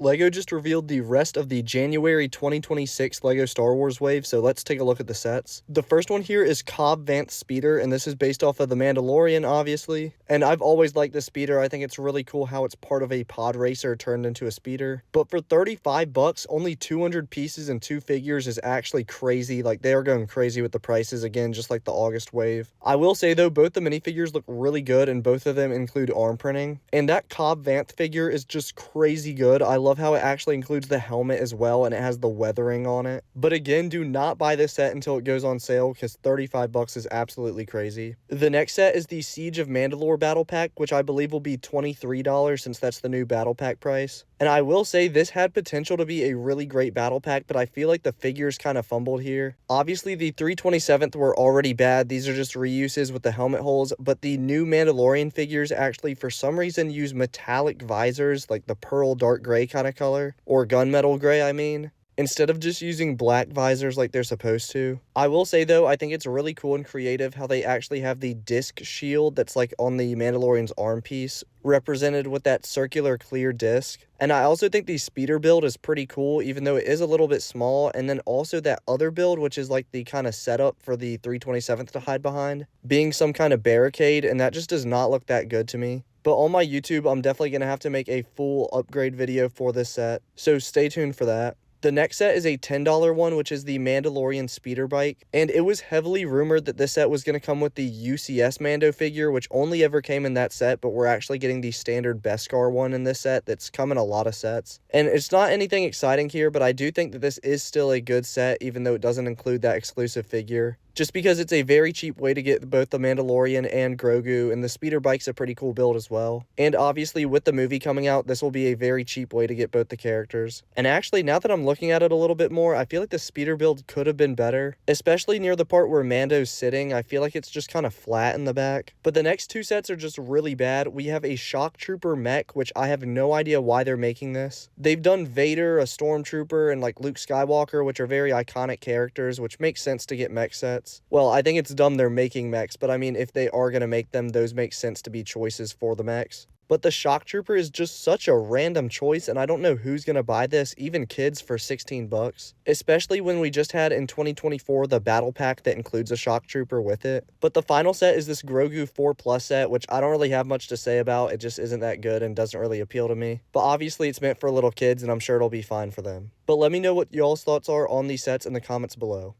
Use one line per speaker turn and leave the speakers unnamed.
LEGO just revealed the rest of the January 2026 LEGO Star Wars wave, so let's take a look at the sets. The first one here is Cobb Vanth Speeder, and this is based off of the Mandalorian, obviously. And I've always liked this speeder. I think it's really cool how it's part of a pod racer turned into a speeder. But for 35 bucks, only 200 pieces and 2 figures is actually crazy. Like, they are going crazy with the prices again, just like the August wave. I will say though, both the minifigures look really good, and both of them include arm printing. And that Cobb Vanth figure is just crazy good. I love how it actually includes the helmet as well, and it has the weathering on it. But again, do not buy this set until it goes on sale, because 35 bucks is absolutely crazy. The next set is the Siege of Mandalore Battle Pack, which I believe will be $23 since that's the new Battle Pack price. And I will say this had potential to be a really great Battle Pack, but I feel like the figures kind of fumbled here. Obviously, the 327th were already bad. These are just reuses with the helmet holes, but the new Mandalorian figures actually, for some reason, use metallic visors, like the pearl dark gray kind of color, or gunmetal gray, I mean, instead of just using black visors like they're supposed to. I will say though, I think it's really cool and creative how they actually have the disc shield that's like on the Mandalorian's arm piece, represented with that circular clear disc. And I also think the speeder build is pretty cool, even though it is a little bit small. And then also that other build, which is like the kind of setup for the 327th to hide behind, being some kind of barricade, and that just does not look that good to me. But on my YouTube, I'm definitely going to have to make a full upgrade video for this set, so stay tuned for that. The next set is a $10 one, which is the Mandalorian speeder bike, and it was heavily rumored that this set was going to come with the UCS Mando figure, which only ever came in that set, but we're actually getting the standard Beskar one in this set that's come in a lot of sets. And it's not anything exciting here, but I do think that this is still a good set, even though it doesn't include that exclusive figure, just because it's a very cheap way to get both the Mandalorian and Grogu, and the speeder bike's a pretty cool build as well. And obviously, with the movie coming out, this will be a very cheap way to get both the characters. And actually, now that I'm looking at it a little bit more, I feel like the speeder build could have been better, especially near the part where Mando's sitting. I feel like it's just kind of flat in the back. But the next two sets are just really bad. We have a Shock Trooper mech, which I have no idea why they're making this. They've done Vader, a Stormtrooper, and like Luke Skywalker, which are very iconic characters, which makes sense to get mech sets. Well, I think it's dumb they're making mechs, but I mean, if they are going to make them, those make sense to be choices for the mechs. But the Shock Trooper is just such a random choice, and I don't know who's going to buy this, even kids, for 16 bucks. Especially when we just had in 2024 the Battle Pack that includes a Shock Trooper with it. But the final set is this Grogu 4+ set, which I don't really have much to say about. It just isn't that good and doesn't really appeal to me. But obviously it's meant for little kids, and I'm sure it'll be fine for them. But let me know what y'all's thoughts are on these sets in the comments below.